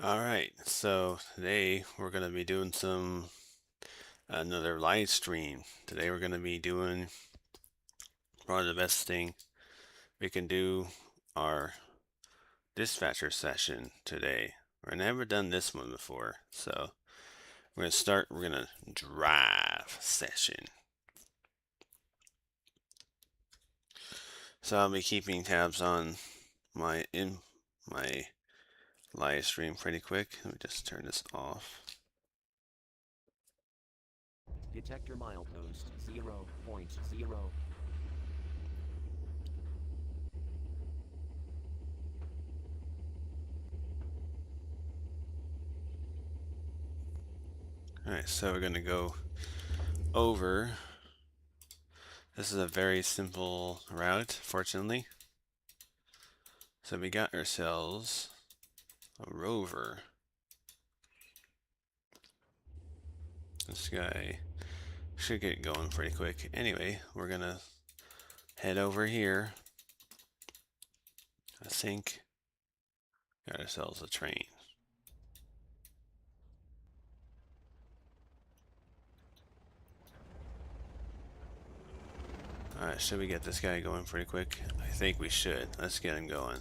All right, so today we're going to be doing another live stream. Today we're going to be doing probably the best thing we can do, our dispatcher session today. We've never done this one before, so we're going to drive session. So I'll be keeping tabs on my live stream pretty quick. Let me just turn this off. Detector milepost 0.0. Alright, so we're going to go over. This is a very simple route, fortunately. So we got ourselves a rover. This guy should get going pretty quick. Anyway, we're going to head over here. I think got ourselves a train. Alright, should we get this guy going pretty quick? I think we should. Let's get him going.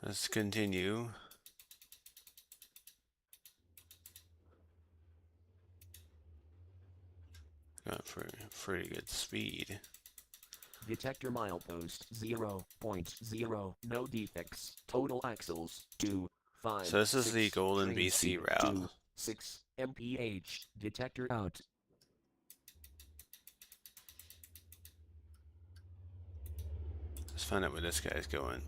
Let's continue. Got pretty good speed. Detector milepost 0.0. No defects. Total axles 2, 5. So this is 6, the Golden train BC speed, route. 2, 6 mph. Detector out. Let's find out where this guy's going.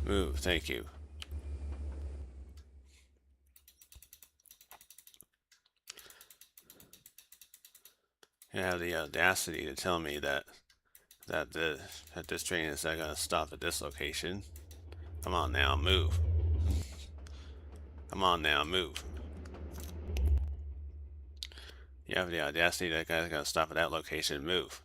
Move, thank you. You have the audacity to tell me that this train is not going to stop at this location. Come on now, move. Come on now, move. You have the audacity that guy's going to stop at that location. Move.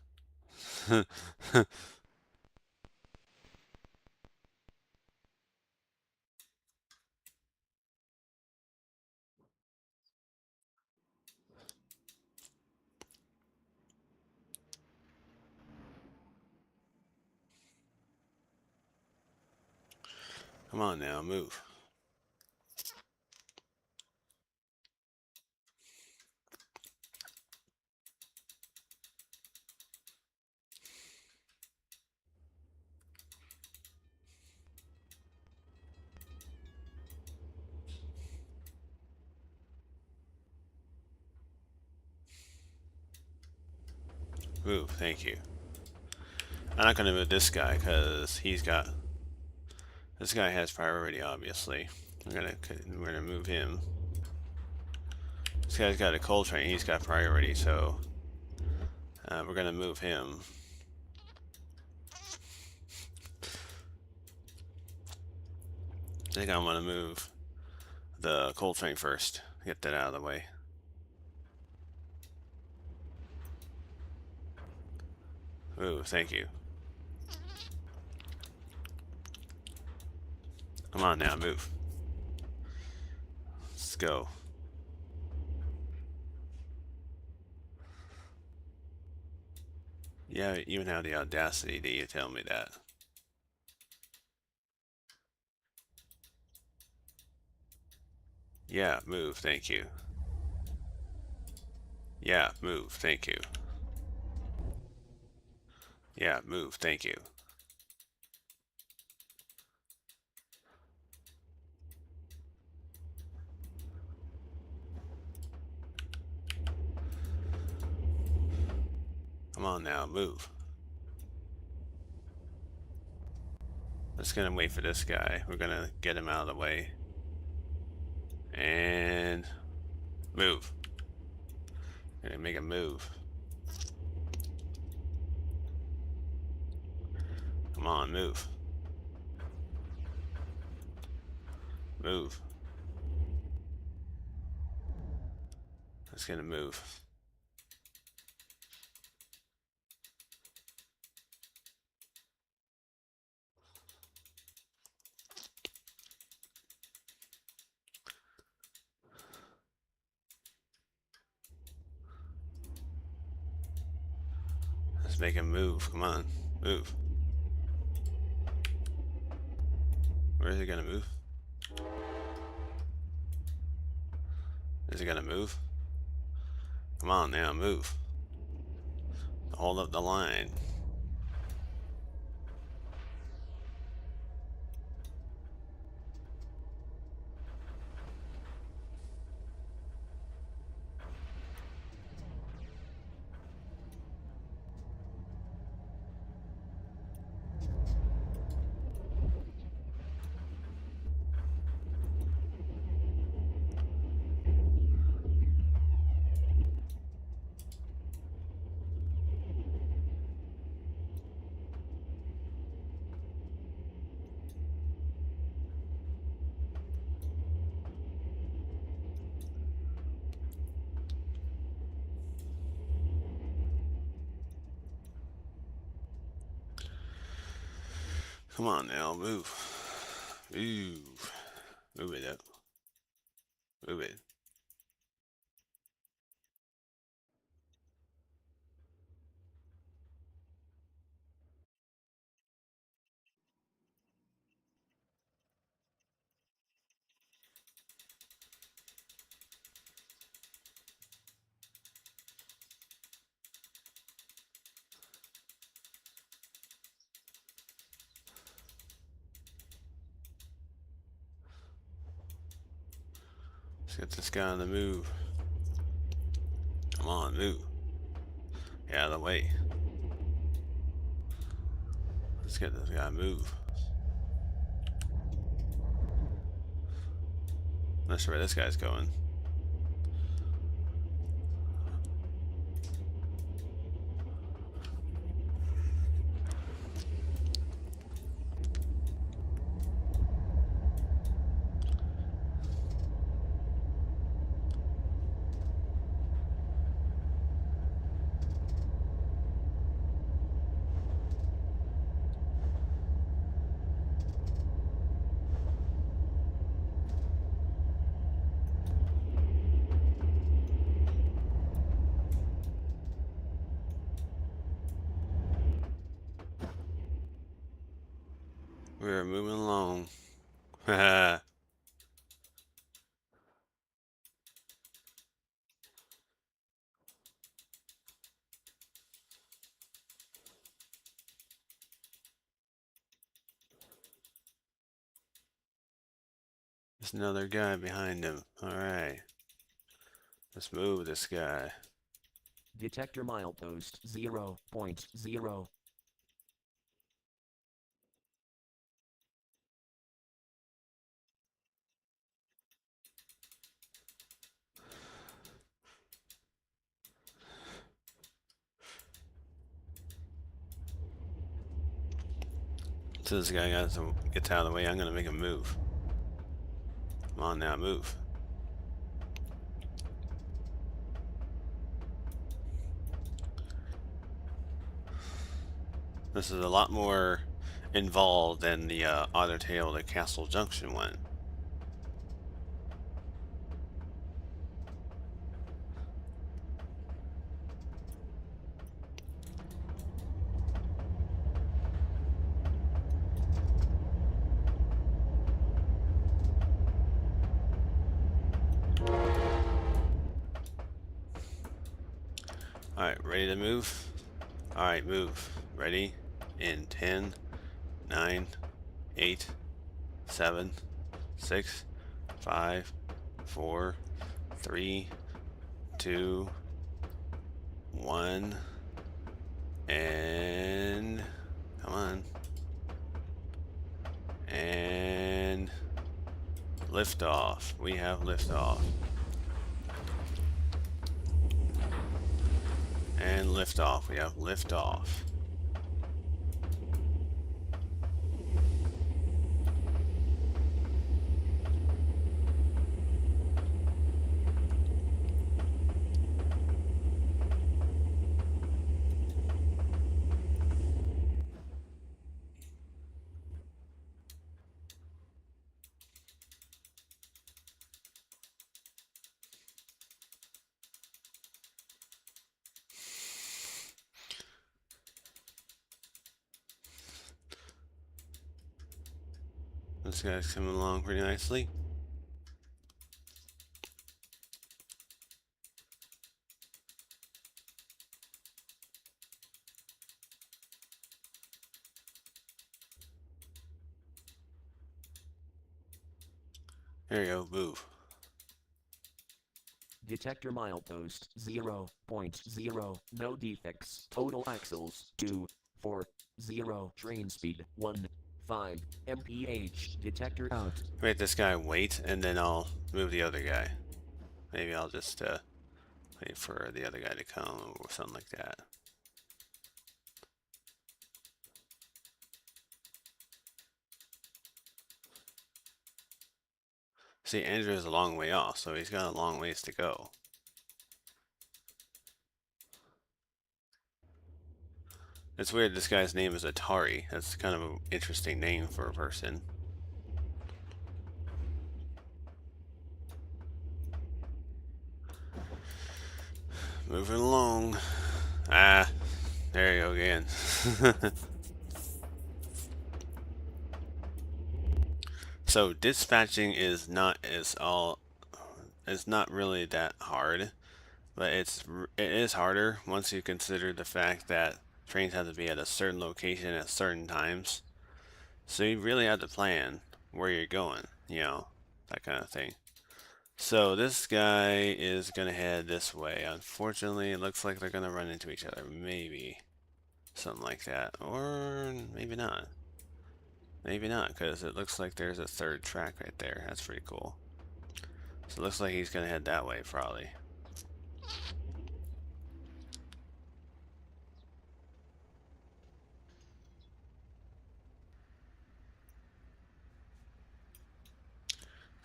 Come on now, move. Move, thank you. I'm not going to move this guy because this guy has priority, obviously. We're gonna move him. This guy's got a coal train. He's got priority, so we're gonna move him. I think I want to move the coal train first. Get that out of the way. Ooh, thank you. Come on now, move. Let's go. Yeah, you even have the audacity to tell me that. Yeah, move, thank you. Yeah, move, thank you. Yeah, move, thank you. Come on now, move. Just gonna wait for this guy. We're gonna get him out of the way. And move. Gonna make a move. Come on, move. Move. It's gonna move. Let's make him move. Come on, move. Where is he gonna move? Is he gonna move? Come on now, move. Hold up the line. Come on now, move. Move. Move it up. Move it. Let's get this guy on the move. Come on, move. Get out of the way. Let's get this guy move. Not sure where this guy's going. We're moving along. There's another guy behind him. Alright. Let's move this guy. Detector milepost 0.0. So this guy gets out of the way, I'm gonna make him move. Come on now, move. This is a lot more involved than the Otter Tail to Castle Junction one. Alright, ready to move? Alright, move. Ready? In 10, 9, 8, 7, 6, 5, 4, 3, 2, 1, and come on. And liftoff. We have liftoff. And liftoff. We have liftoff. This guy's coming along pretty nicely. There you go, move. Detector milepost 0.0. No defects. Total axles 2, 4, 0. Train speed 1, 5 mph. Detector out. Make this guy wait, and then I'll move the other guy. Maybe I'll just wait for the other guy to come or something like that. See, Andrew's a long way off, so he's got a long ways to go. It's weird this guy's name is Atari. That's kind of an interesting name for a person. Moving along. Ah, there you go again. So dispatching is not it's not really that hard, but it is harder once you consider the fact that trains have to be at a certain location at certain times. So you really have to plan where you're going, you know, that kind of thing. So this guy is gonna head this way. Unfortunately, it looks like they're gonna run into each other. Maybe something like that, or maybe not. Maybe not, because it looks like there's a third track right there. That's pretty cool. So it looks like he's gonna head that way, probably.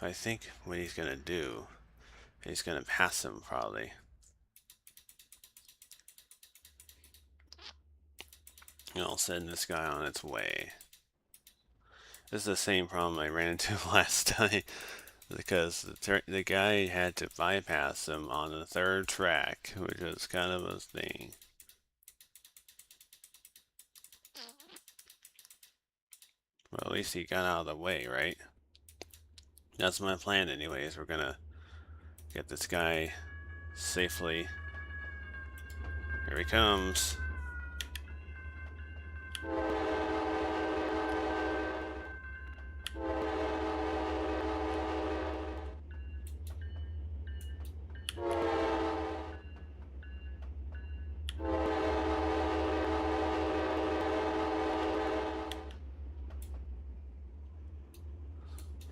I think what he's gonna do, he's gonna pass him, probably. And I'll send this guy on its way. This is the same problem I ran into last time, because the guy had to bypass him on the third track, which was kind of a thing. Well, at least he got out of the way, right? That's my plan anyways. We're gonna get this guy safely. Here he comes.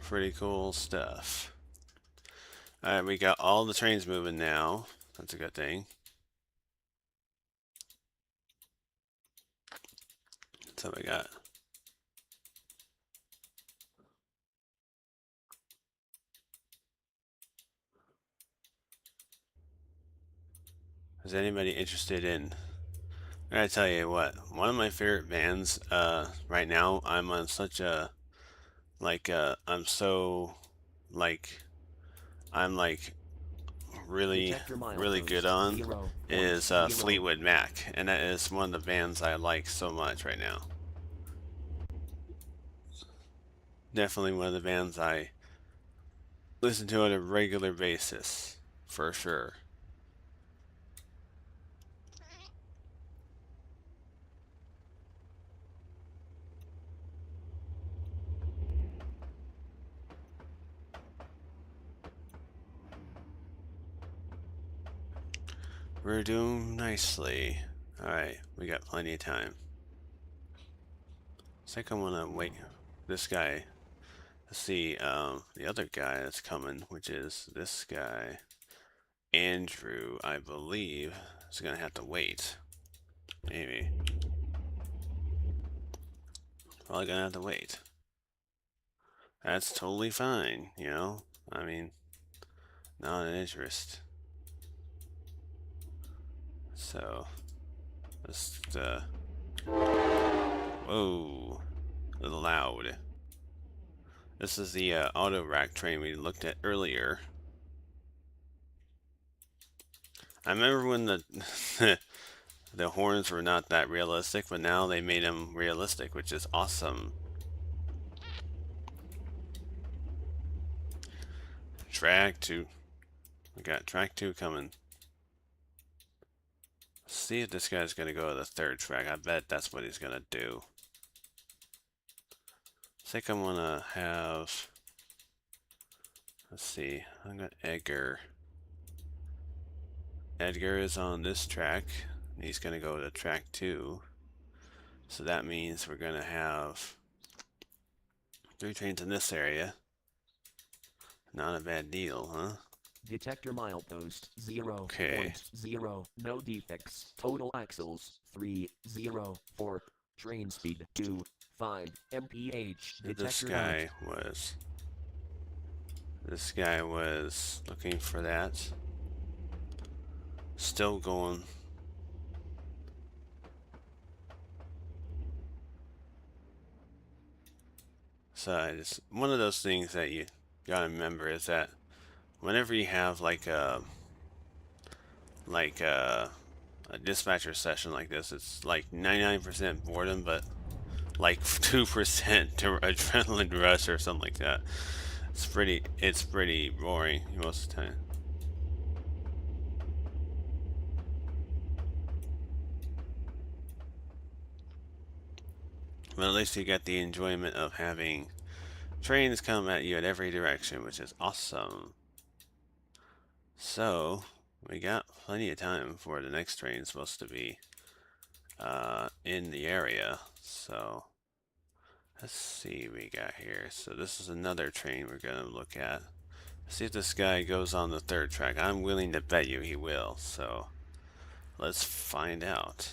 Pretty cool stuff. Alright, we got all the trains moving now. That's a good thing. So we got. Is anybody interested in? I gotta tell you what, one of my favorite bands, right now, I'm on such a, I'm so, like, I'm like really, Detector really good milepost on is 0.0. Fleetwood Mac, and that is one of the bands I like so much right now. Definitely one of the bands I listen to on a regular basis, for sure. We're doing nicely. Alright, we got plenty of time. I think I'm gonna wait this guy to see the other guy that's coming, which is this guy. Andrew, I believe, is gonna have to wait. Maybe. Probably gonna have to wait. That's totally fine, you know? I mean, not an interest. So, just, whoa, a little loud. This is the auto rack train we looked at earlier. I remember when the the horns were not that realistic, but now they made them realistic, which is awesome. Track 2. We got track 2 coming. Let's see if this guy's gonna go to the third track. I bet that's what he's gonna do. I think I'm gonna have, let's see, I'm gonna Edgar. Edgar is on this track. He's gonna go to track 2. So that means we're gonna have 3 trains in this area. Not a bad deal, huh? Detector milepost 0.0. Okay. No defects. Total axles 304. Train speed 25 mph. This Detector guy was looking for that. Still going. So it's one of those things that you gotta remember is that whenever you have like a dispatcher session like this, it's like 99% boredom, but like 2% to adrenaline rush or something like that. It's pretty boring most of the time. But at least you get the enjoyment of having trains come at you at every direction, which is awesome. So, we got plenty of time before the next train is supposed to be in the area. So, let's see what we got here. So this is another train we're going to look at. See if this guy goes on the third track. I'm willing to bet you he will. So, let's find out.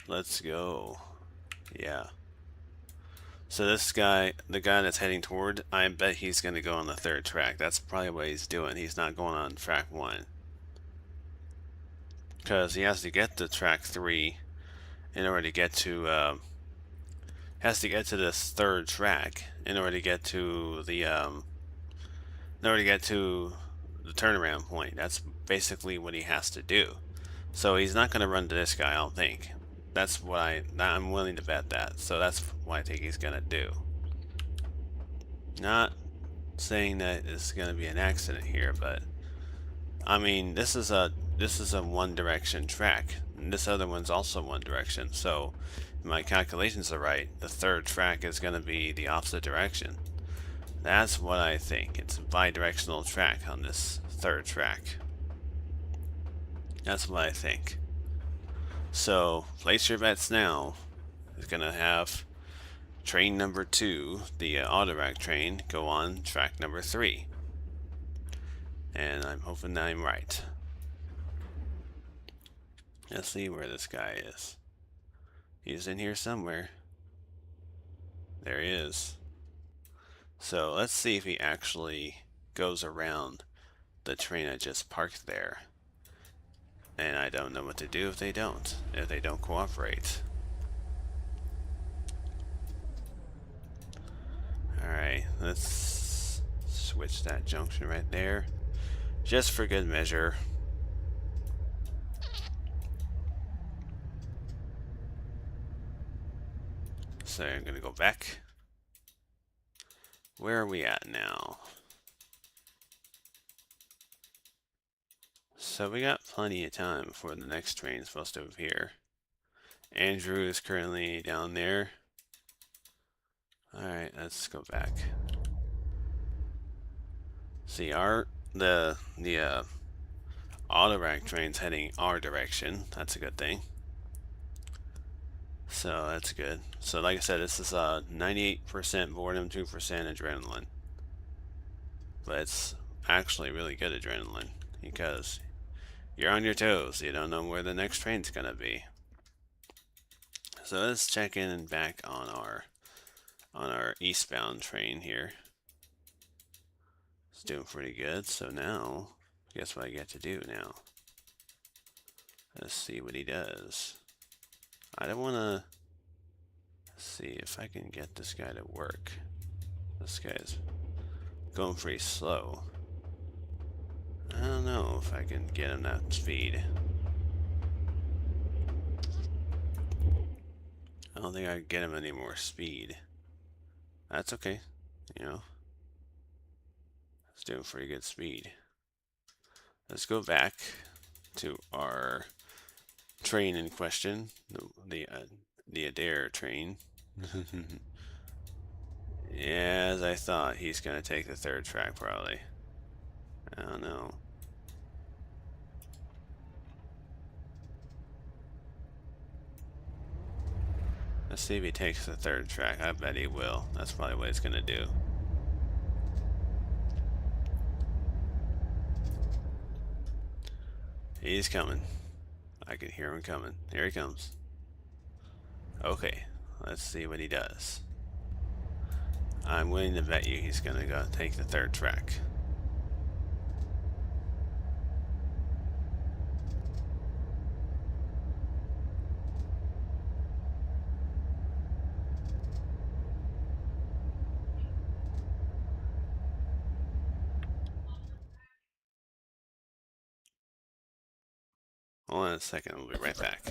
Let's go. Yeah. So this guy, the guy that's heading toward, I bet he's going to go on the third track. That's probably what he's doing. He's not going on track 1. Because he has to get to track 3 in order to get to, has to get to this third track in order to get to the, turnaround point. That's basically what he has to do. So he's not going to run to this guy, I don't think. That's what I'm willing to bet that. So that's what I think he's going to do. Not saying that it's going to be an accident here, but I mean, this is a one direction track, and this other one's also one direction. So if my calculations are right, the third track is going to be the opposite direction. That's what I think. It's a bi-directional track on this third track. That's what I think. So place your bets now. It's going to have train number 2, the Autorack train, go on track number 3. And I'm hoping that I'm right. Let's see where this guy is. He's in here somewhere. There he is. So let's see if he actually goes around the train I just parked there. And I don't know what to do if they don't cooperate. Alright, let's switch that junction right there. Just for good measure. So I'm gonna go back. Where are we at now? So we got plenty of time before the next train is supposed to appear. Andrew is currently down there. Alright, let's go back. See, the auto rack train's heading our direction. That's a good thing. So that's good. So like I said, this is 98% boredom, 2% adrenaline. But it's actually really good adrenaline because you're on your toes. You don't know where the next train's gonna be. So let's check in and back on our eastbound train here. It's doing pretty good. So now, guess what I get to do now? Let's see what he does. I don't want to see if I can get this guy to work. This guy's going pretty slow. I don't know if I can get him that speed. I don't think I can get him any more speed. That's okay. You know, it's doing pretty good speed. Let's go back to our train in question, the Adair train. Yeah, as I thought, he's gonna take the third track probably. I don't know. Let's see if he takes the third track. I bet he will. That's probably what he's gonna do. He's coming. I can hear him coming. Here he comes. Okay, let's see what he does. I'm willing to bet you he's gonna go take the third track. Hold on a second, we'll be right back.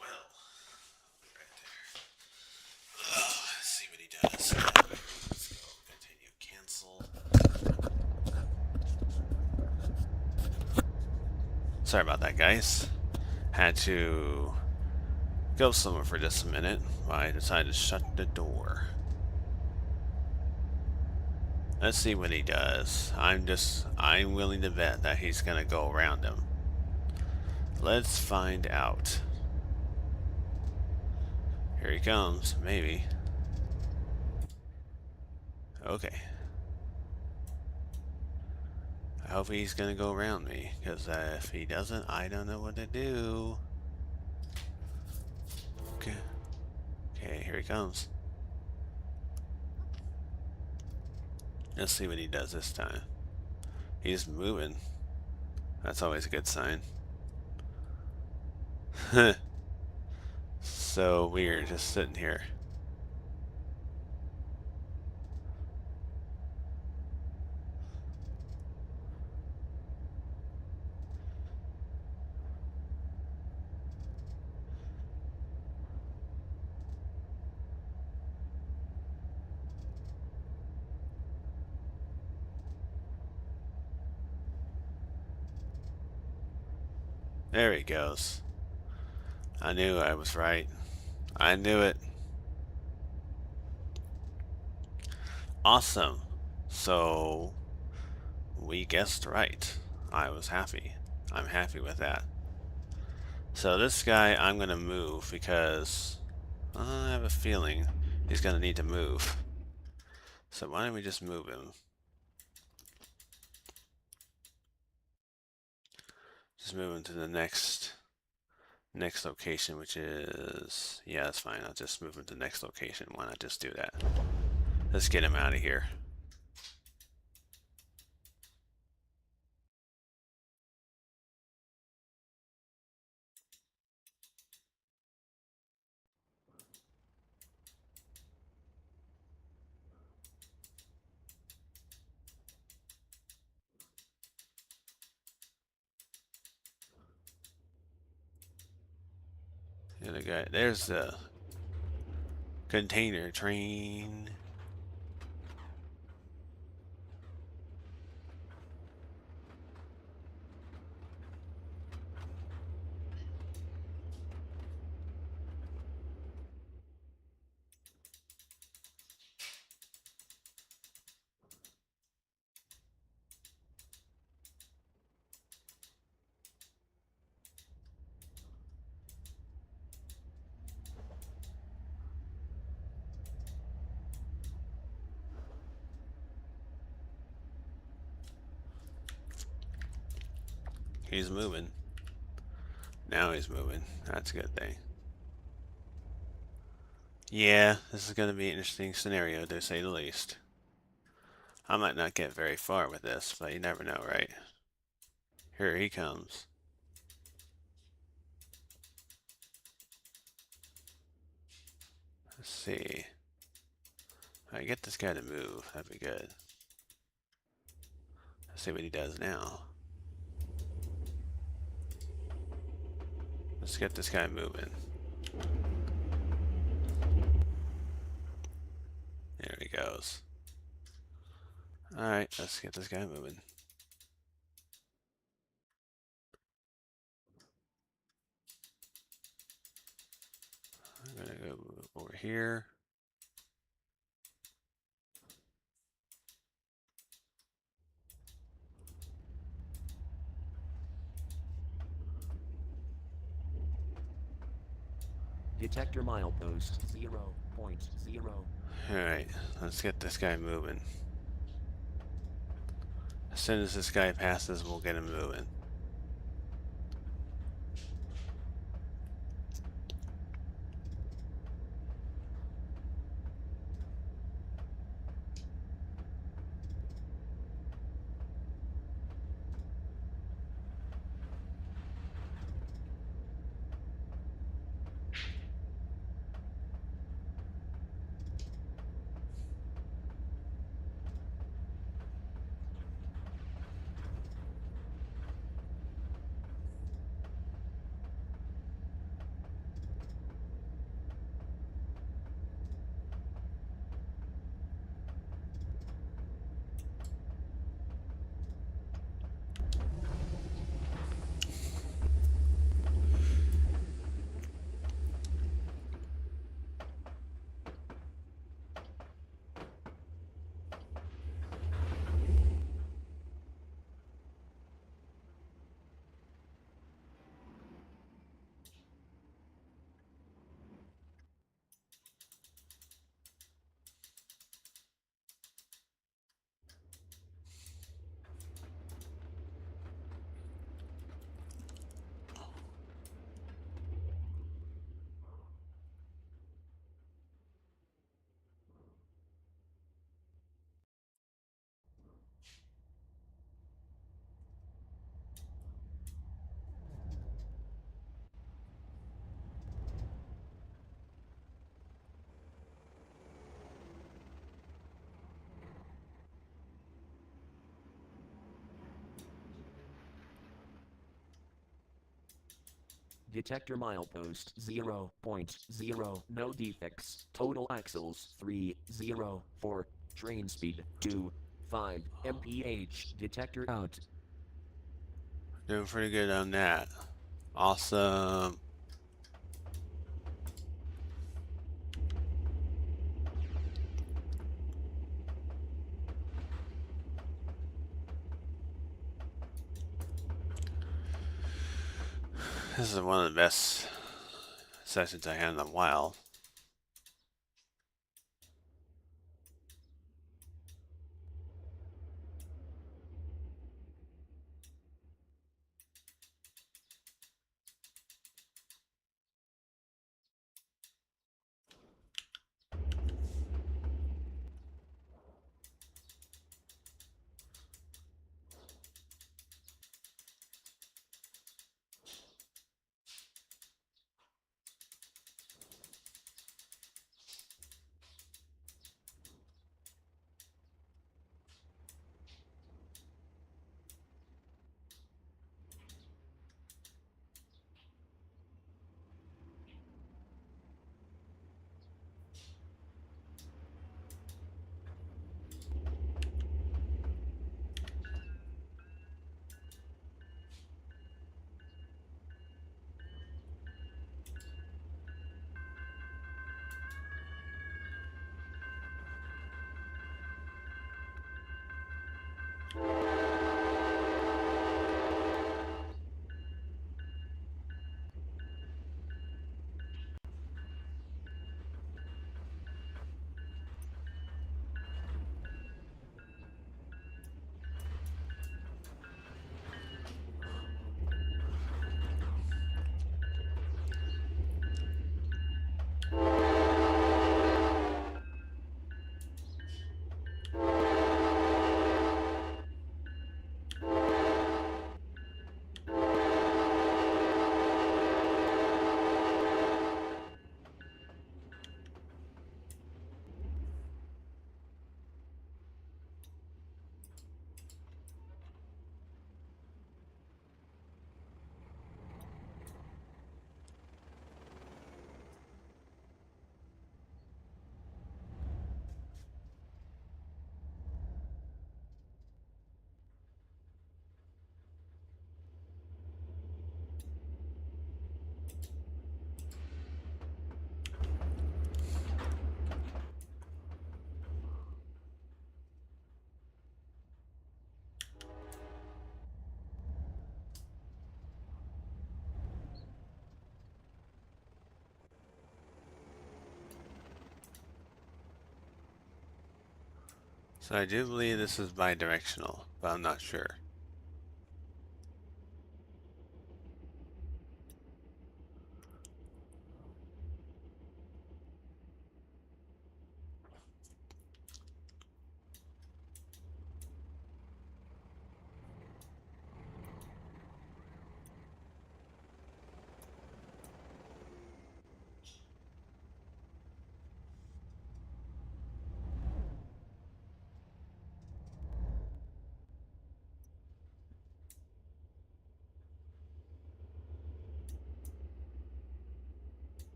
Well, right there. Let's see what he does. Let's go. Continue. Cancel. Sorry about that, guys. Had to go somewhere for just a minute. I decided to shut the door. Let's see what he does. I'm willing to bet that he's gonna go around him. Let's find out. Here he comes, maybe. Okay. I hope he's gonna go around me, because if he doesn't, I don't know what to do. Okay. Okay, here he comes. Let's see what he does this time. He's moving. That's always a good sign. So weird, just sitting here. There he goes. I knew I was right. I knew it. Awesome. So we guessed right. I was happy. I'm happy with that. So this guy I'm going to move because I have a feeling he's going to need to move. So why don't we just move him? just moving to the next location, which is, yeah, that's fine. I'll just move him to the next location. Why not just do that? Let's get him out of here. The other guy, there's the container train. He's moving. Now he's moving. That's a good thing. Yeah, this is going to be an interesting scenario, to say the least. I might not get very far with this, but you never know, right? Here he comes. Let's see. If I get this guy to move, that'd be good. Let's see what he does now. Let's get this guy moving. There he goes. Alright, let's get this guy moving. I'm gonna go over here. Detector milepost 0.0. Alright, let's get this guy moving. As soon as this guy passes, we'll get him moving. Detector milepost 0.0. No defects. Total axles 304. Train speed 25 mph. Detector out. Doing pretty good on that. Awesome. This is one of the best sessions I had in a while. So I do believe this is bi-directional, but I'm not sure.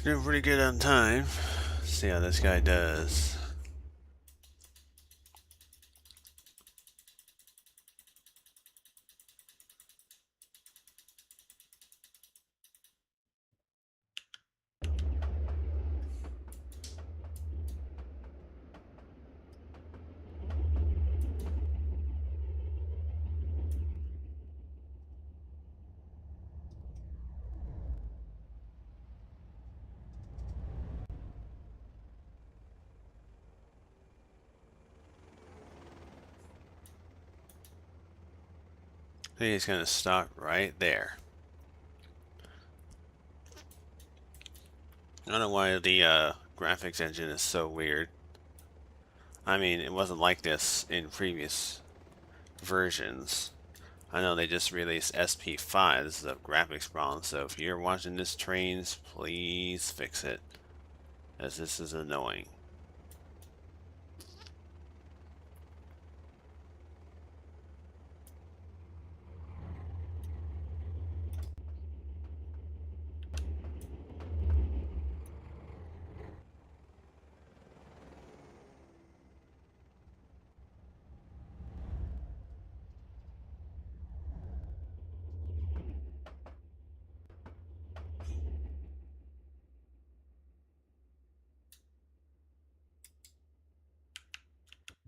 Doing pretty good on time. Let's see how this guy does. I think he's gonna stop right there. I don't know why the graphics engine is so weird. I mean, it wasn't like this in previous versions. I know they just released SP5. This is a graphics problem, so if you're watching this trains, please fix it, as this is annoying.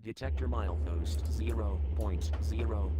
Detector milepost 0.0.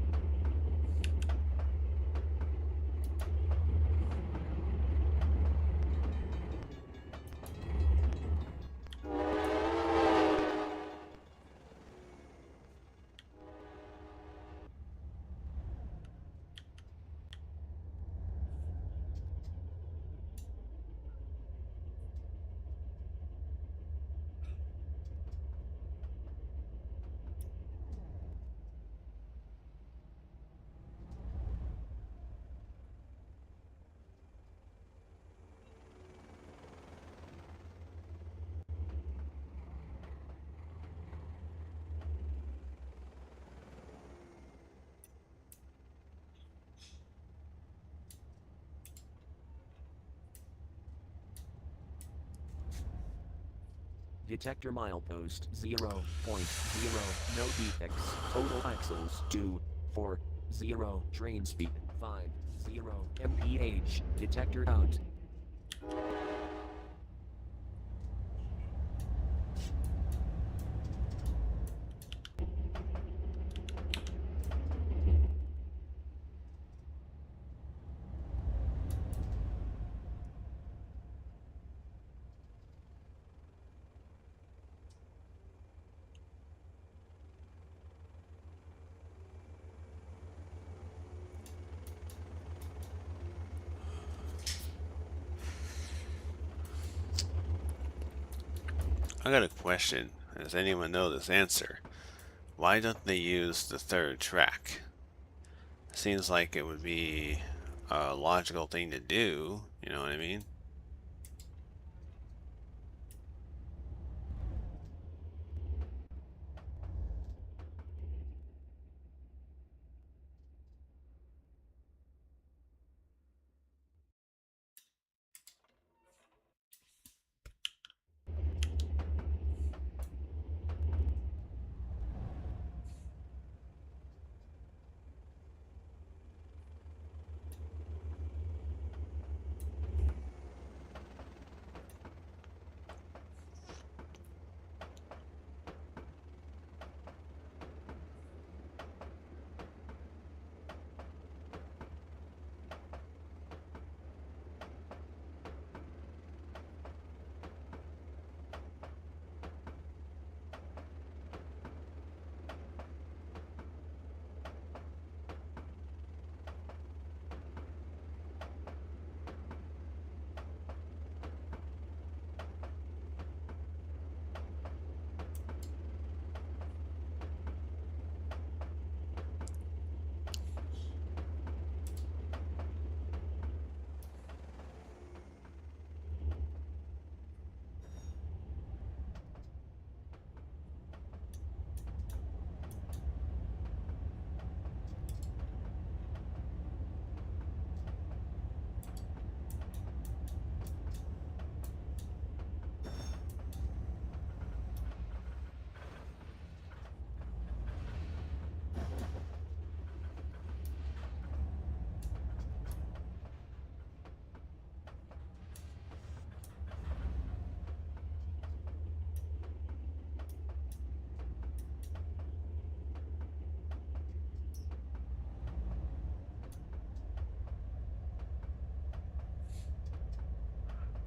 Detector milepost 0.0. No defects. Total axles 240. Train speed 50 mph. Detector out. I got a question. Does anyone know this answer? Why don't they use the third track? Seems like it would be a logical thing to do, you know what I mean?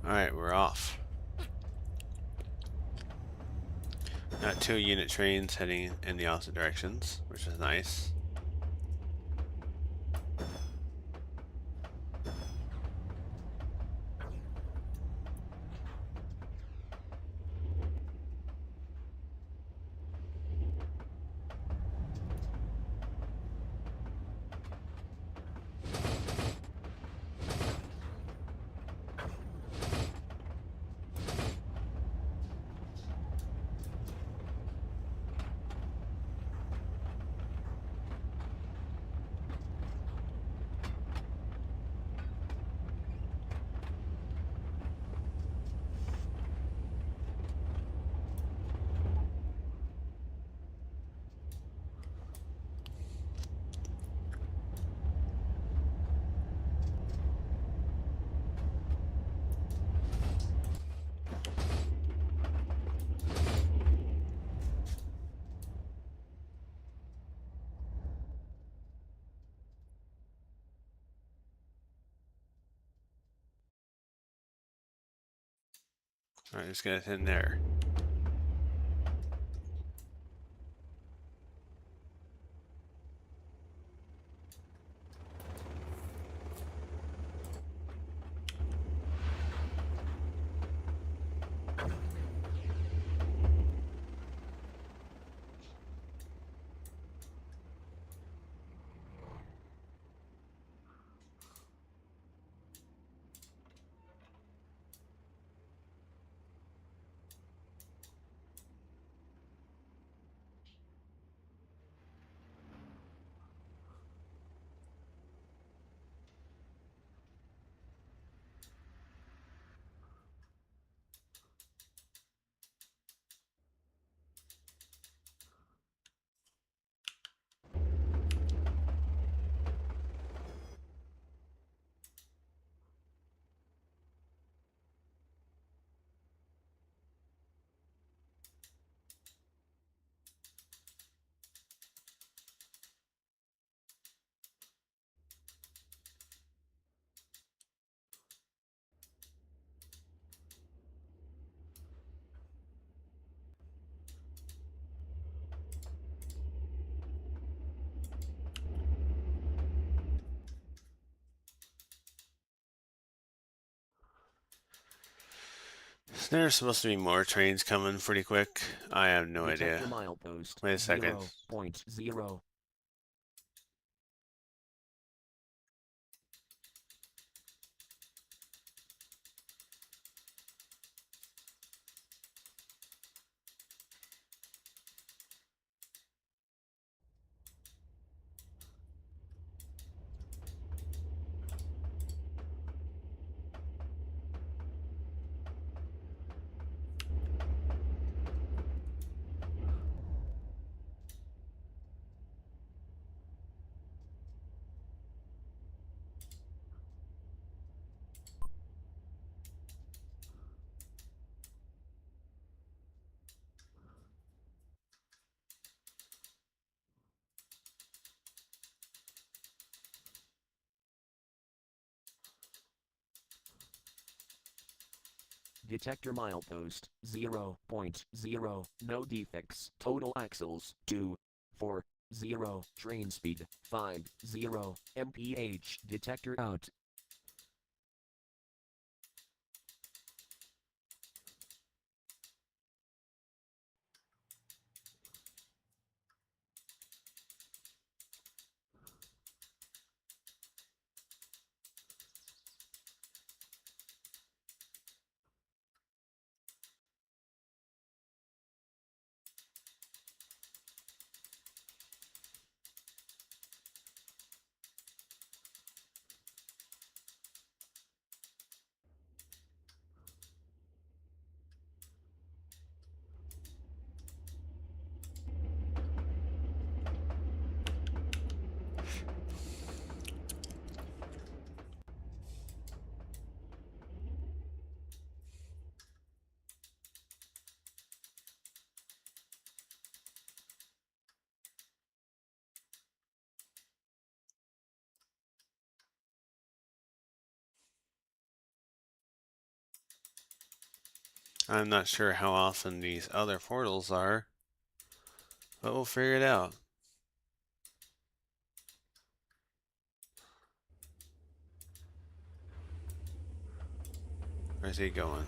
Alright, we're off. Got 2 unit trains heading in the opposite directions, which is nice. Alright, just get it in there. There's supposed to be more trains coming pretty quick. I have no Detect idea. a milepost. Wait a second. 0.0. Detector milepost 0.0. No defects. Total axles 2, 4, 0. Train speed 5, 0 mph. Detector out. I'm not sure how often these other portals are, but we'll figure it out. Where's he going?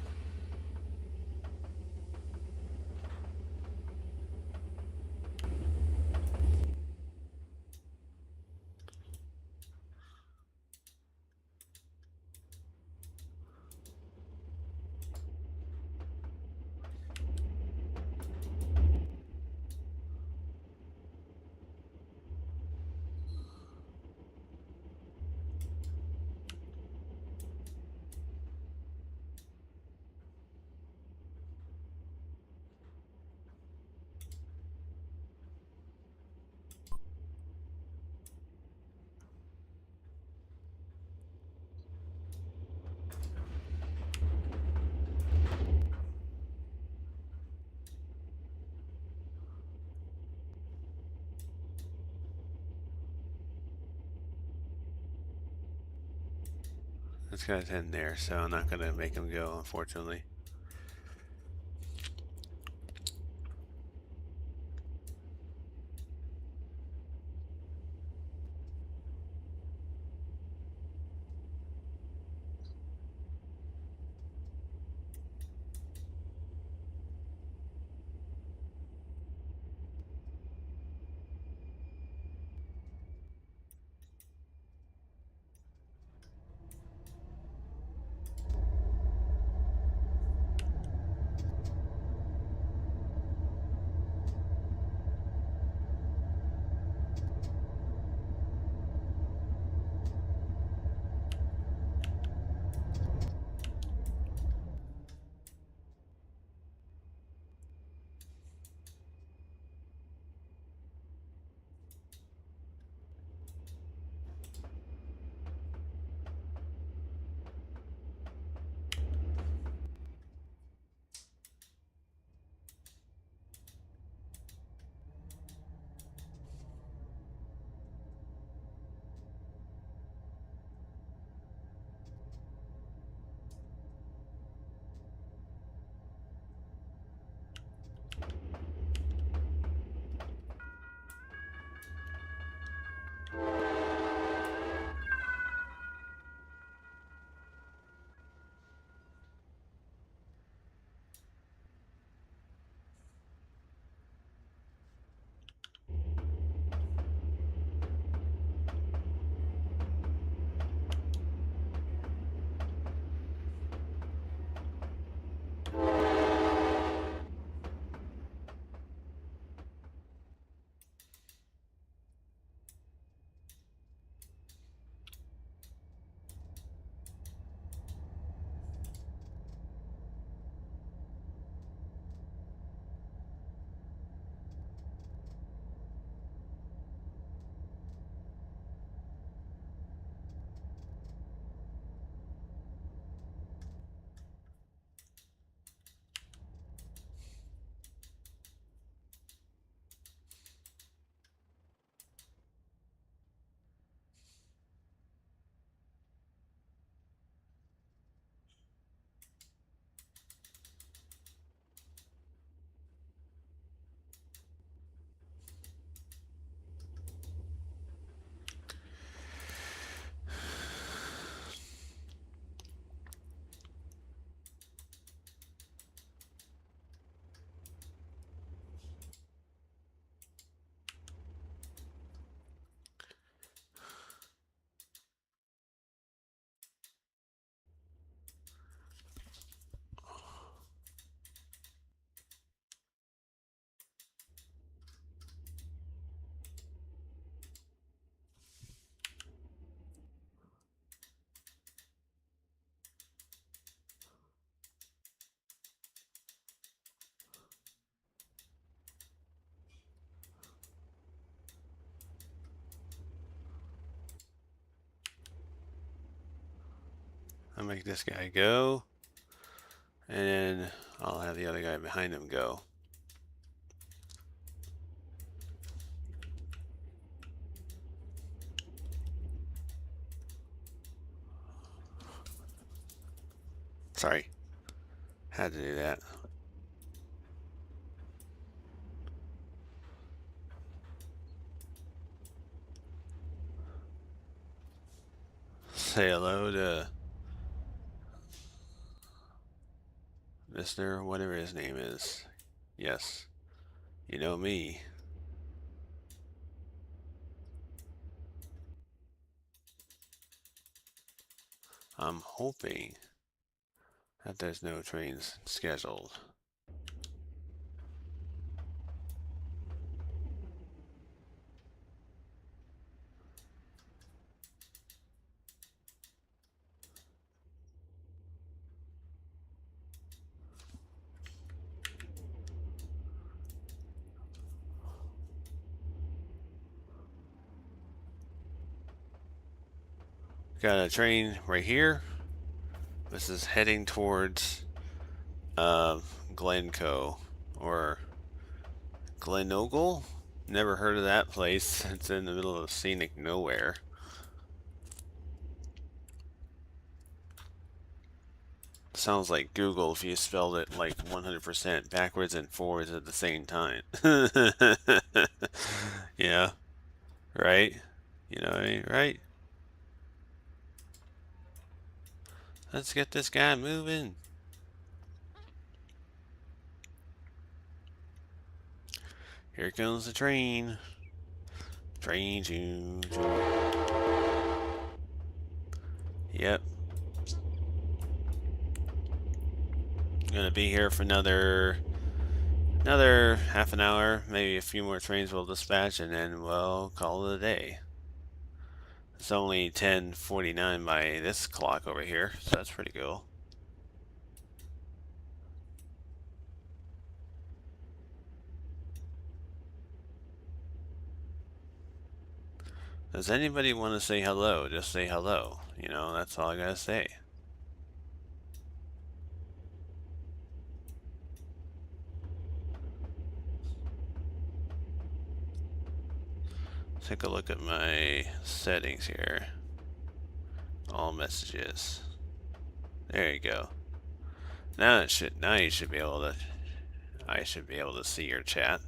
This guy's in there, so I'm not gonna make him go, unfortunately. I'll make this guy go, and then I'll have the other guy behind him go. Sorry, had to do that. Say hello to Mr. whatever his name is. Yes, you know me. I'm hoping that there's no trains scheduled. Got a train right here. This is heading towards Glencoe or Glenogle. Never heard of that place. It's in the middle of scenic nowhere. Sounds like Google if you spelled it like 100% backwards and forwards at the same time. Yeah, right? You know what I mean? Right? Let's get this guy moving. Here comes the train. Train, choo, choo. Yep. Gonna be here for another half an hour. Maybe a few more trains will dispatch, and then we'll call it a day. It's only 10:49 by this clock over here, so that's pretty cool. Does anybody want to say hello? Just say hello. You know, that's all I gotta say. Take a look at my settings here. All messages. There you go. Now you should be able to I should be able to see your chat.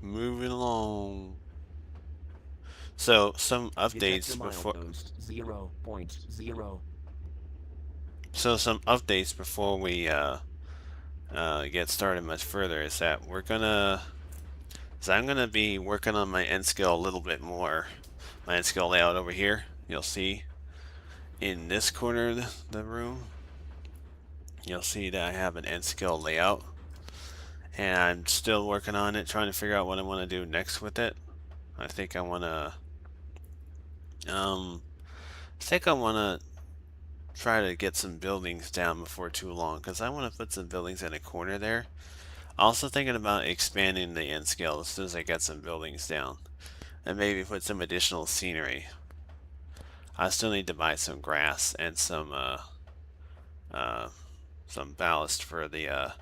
Moving along. So some updates before 0.0. some updates before we get started much further is that I'm gonna be working on my end scale a little bit more. My end scale layout over here, you'll see in this corner of the room, you'll see that I have an end scale layout, and I'm still working on it, trying to figure out what I want to do next with it. I think I want to try to get some buildings down before too long, because I want to put some buildings in a corner there. Also thinking about expanding the end scale as soon as I get some buildings down, and maybe put some additional scenery. I still need to buy some grass and some ballast for the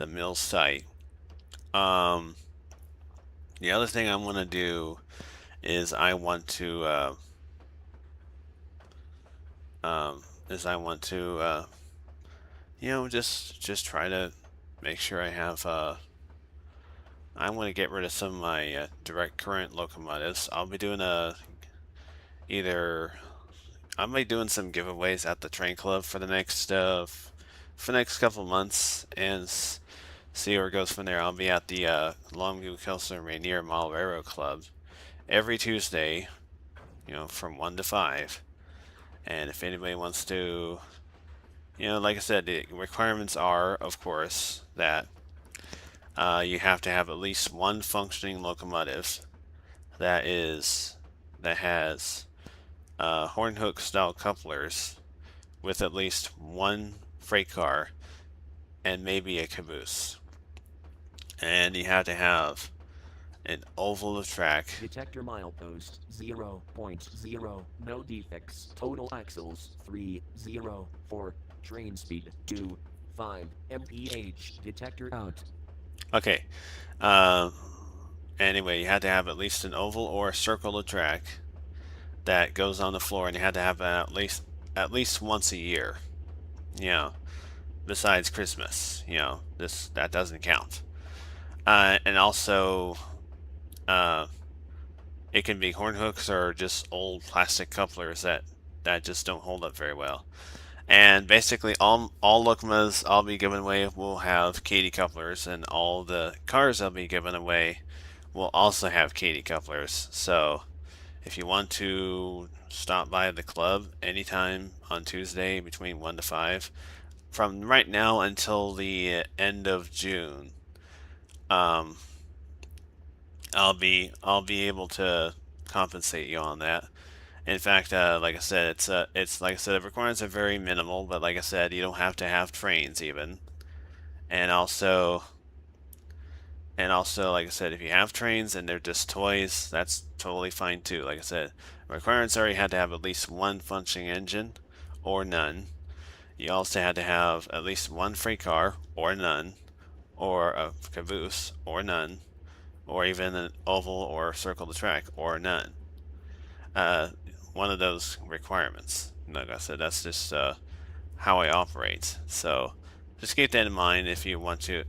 mill site. The other thing I want to do is I want to just try to make sure I have I want to get rid of some of my direct current locomotives. I'll be doing either I might be doing some giveaways at the train club for the next couple months and see where it goes from there. I'll be at the Longview Kelso Rainier Mall Railroad Club every Tuesday, from 1 to 5. And if anybody wants to, like I said, the requirements are, of course, that you have to have at least one functioning locomotive that has horn hook style couplers with at least one freight car and maybe a caboose. And you have to have an oval of track. Detector milepost 0.0. No defects. Total axles 304. Train speed 25 mph. Detector out. Okay. Anyway, you had to have at least an oval or a circle of track that goes on the floor, and you had to have that at least once a year. You know, besides Christmas. This that doesn't count. And also, uh, it can be horn hooks or just old plastic couplers that just don't hold up very well. And basically, all Lookmas I'll be giving away will have Katy couplers, and all the cars I'll be giving away will also have Katy couplers. So if you want to stop by the club anytime on Tuesday between 1 to 5, from right now until the end of June, um, I'll be able to compensate you on that. In fact, like I said, it's like I said, the requirements are very minimal, but like I said, you don't have to have trains even. And also, like I said, if you have trains and they're just toys, that's totally fine too. Like I said, requirements are you had to have at least one functioning engine or none. You also had to have at least one freight car or none, or a caboose or none, or even an oval or circle the track or none. Uh, One of those requirements. Like I said, that's just how I operate. So just keep that in mind if you want to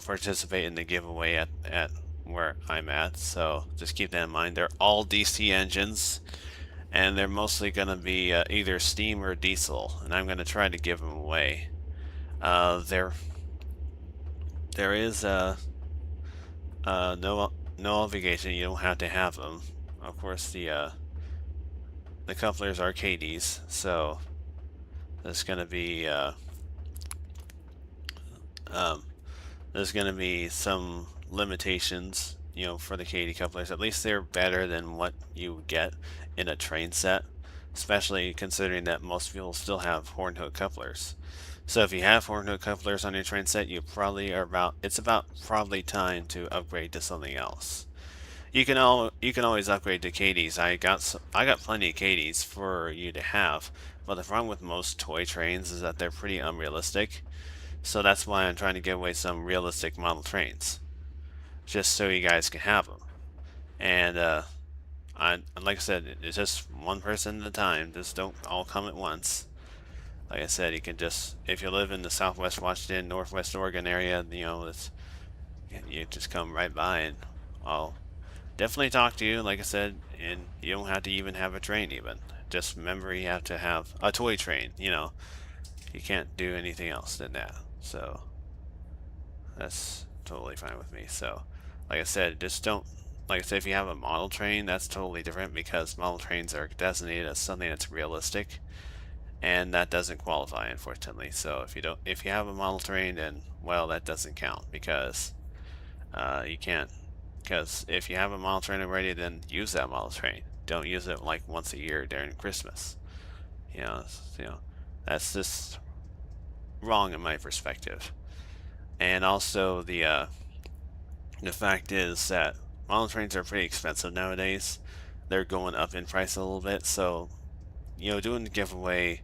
participate in the giveaway at where I'm at. So just keep that in mind. They're all DC engines, and they're mostly going to be either steam or diesel, and I'm going to try to give them away. There is no obligation. You don't have to have them. Of course, the couplers are KDs, so there's going to be um, there's going to be some limitations, for the KD couplers. At least they're better than what you get in a train set, especially considering that most people still have horn hook couplers. So if you have horn hook couplers on your train set, it's about probably time to upgrade to something else. You can always upgrade to KDs. I got plenty of KDs for you to have, but the problem with most toy trains is that they're pretty unrealistic. So that's why I'm trying to give away some realistic model trains, just so you guys can have them. And like I said, it's just one person at a time. Just don't all come at once. Like I said, you can just, if you live in the Southwest Washington, Northwest Oregon area, you just come right by, and I'll definitely talk to you. Like I said, and you don't have to even have a train. Even just remember, you have to have a toy train. You can't do anything else than that. So that's totally fine with me. So, like I said, just don't. Like I said, if you have a model train, that's totally different because model trains are designated as something that's realistic, and that doesn't qualify, unfortunately. So if you have a model train, then well, that doesn't count because you can't. Because if you have a model train already, then use that model train. Don't use it like once a year during Christmas. You know, you know, that's just wrong in my perspective. And also the fact is that model trains are pretty expensive nowadays. They're going up in price a little bit, so doing the giveaway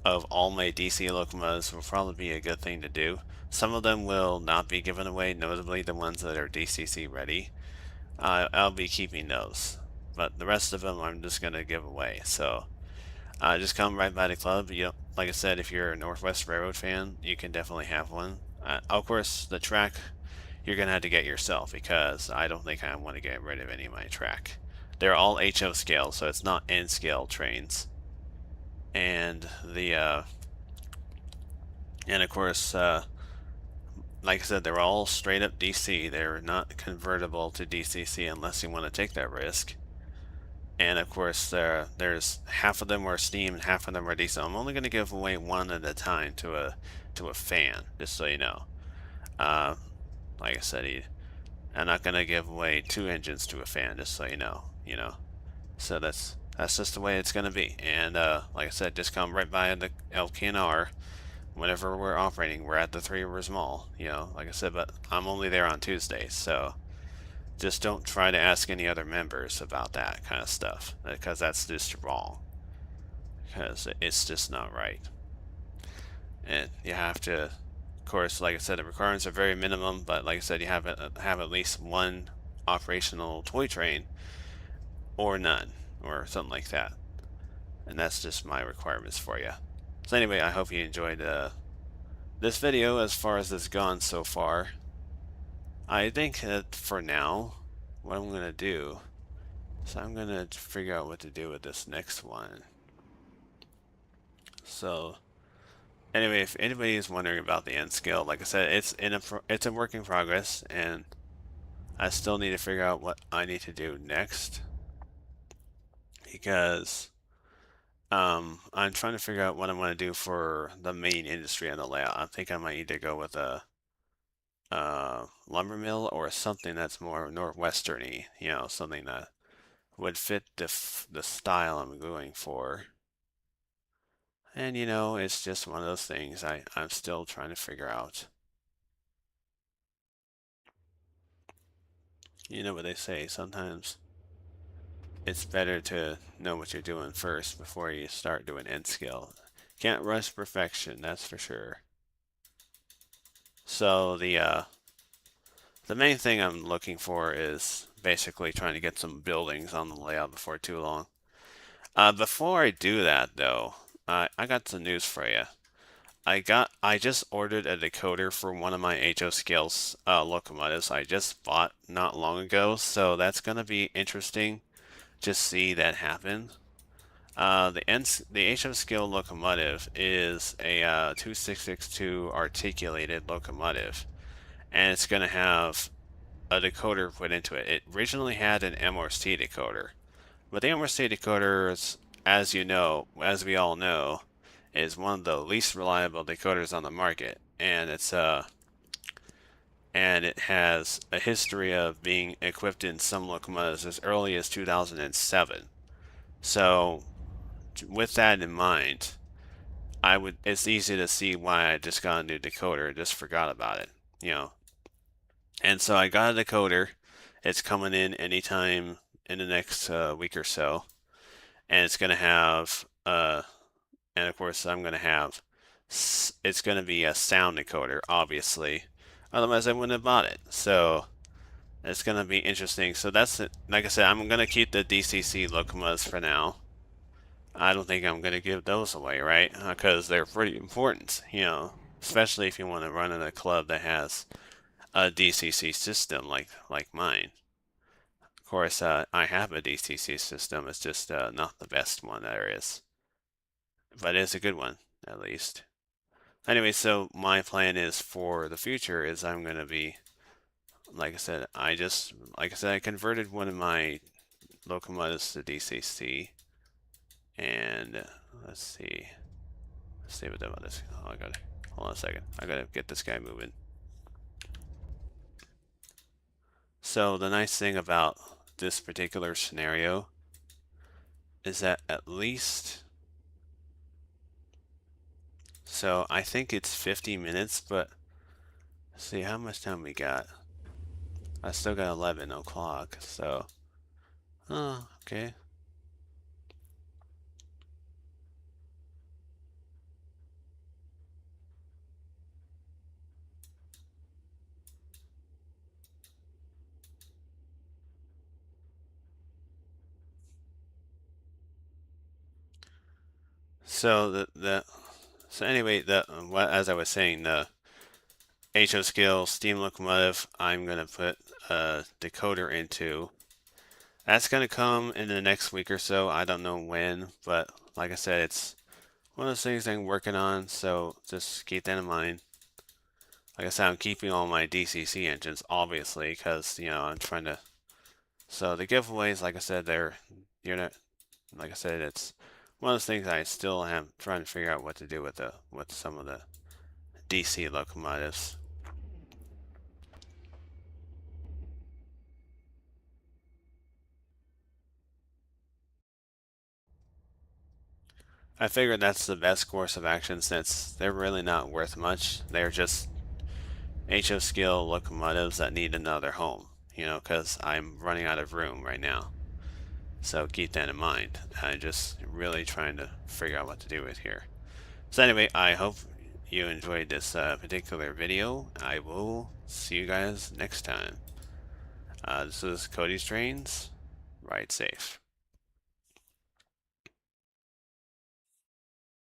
of all my DC Lokomas will probably be a good thing to do. Some of them will not be given away, notably the ones that are DCC ready. I'll be keeping those, but the rest of them I'm just gonna give away. So just come right by the club. Like I said, if you're a Northwest Railroad fan, you can definitely have one. Of course, the track you're gonna have to get yourself because I don't think I want to get rid of any of my track. They're all HO scale, so it's not N scale trains. And and of course, like I said, they're all straight up DC. They're not convertible to DCC unless you want to take that risk. And of course, there's half of them are steam and half of them are diesel. I'm only going to give away one at a time to a fan, just so you know. Uh, like I said, I'm not going to give away two engines to a fan, just so you know. So that's just the way it's going to be. And like I said, just come right by the LKNR whenever we're operating, we're at the Three Rivers Mall. Like I said, but I'm only there on Tuesdays, so just don't try to ask any other members about that kind of stuff because that's just wrong. Because it's just not right. And you have to, of course, like I said, the requirements are very minimum, but like I said, you have at least one operational toy train or none or something like that. And that's just my requirements for you. So anyway, I hope you enjoyed this video as far as it's gone so far. I think that for now, what I'm going to do is I'm going to figure out what to do with this next one. So anyway, if anybody is wondering about the end skill, like I said, it's a work in progress, and I still need to figure out what I need to do next because I'm trying to figure out what I want to do for the main industry and the layout. I think I might need to go with a lumber mill or something that's more northwesterny, something that would fit the style I'm going for. And it's just one of those things I'm still trying to figure out. You know what they say, sometimes it's better to know what you're doing first before you start doing end skill. Can't rush perfection, that's for sure. So the main thing I'm looking for is basically trying to get some buildings on the layout before too long. Before I do that though, I got some news for you. I just ordered a decoder for one of my HO Scales locomotives I just bought not long ago, so that's gonna be interesting to see that happen. The HO Scale locomotive is a 2662 articulated locomotive, and it's gonna have a decoder put into it. It originally had an MRC decoder, but the MRC decoders, as we all know, is one of the least reliable decoders on the market, and it has a history of being equipped in some locomotives as early as 2007. So, with that in mind, it's easy to see why I just got a new decoder and just forgot about it, you know. And so I got a decoder. It's coming in anytime in the next week or so, and it's gonna have and of course I'm gonna have it's gonna be a sound decoder, obviously. Otherwise I wouldn't have bought it. So it's gonna be interesting. So that's it. Like I said, I'm gonna keep the DCC locomotives for now. I don't think I'm gonna give those away, right? Because they're pretty important, especially if you want to run in a club that has a DCC system like mine. Of course, I have a DCC system. It's just not the best one there is, but it's a good one at least. Anyway, so my plan is for the future is I'm gonna be, like I said, I converted one of my locomotives to DCC, and let's see, what about this. Oh, I gotta hold on a second. I gotta get this guy moving. So the nice thing about this particular scenario is that at least, so I think it's 50 minutes, but let's see how much time we got. I still got 11 o'clock, so, oh, okay. So so anyway, as I was saying, the HO scale steam locomotive, I'm gonna put a decoder into. That's gonna come in the next week or so. I don't know when, but like I said, it's one of those things I'm working on, so just keep that in mind. Like I said, I'm keeping all my DCC engines, obviously, because, I'm trying to. So the giveaways, like I said, you're not, like I said, it's one of those things I still am trying to figure out what to do with some of the DC locomotives. I figured that's the best course of action since they're really not worth much. They're just HO skill locomotives that need another home, you know, because I'm running out of room right now. So keep that in mind. I'm just really trying to figure out what to do with here. So anyway, I hope you enjoyed this particular video. I will see you guys next time. This is Cody's Trains. Ride safe.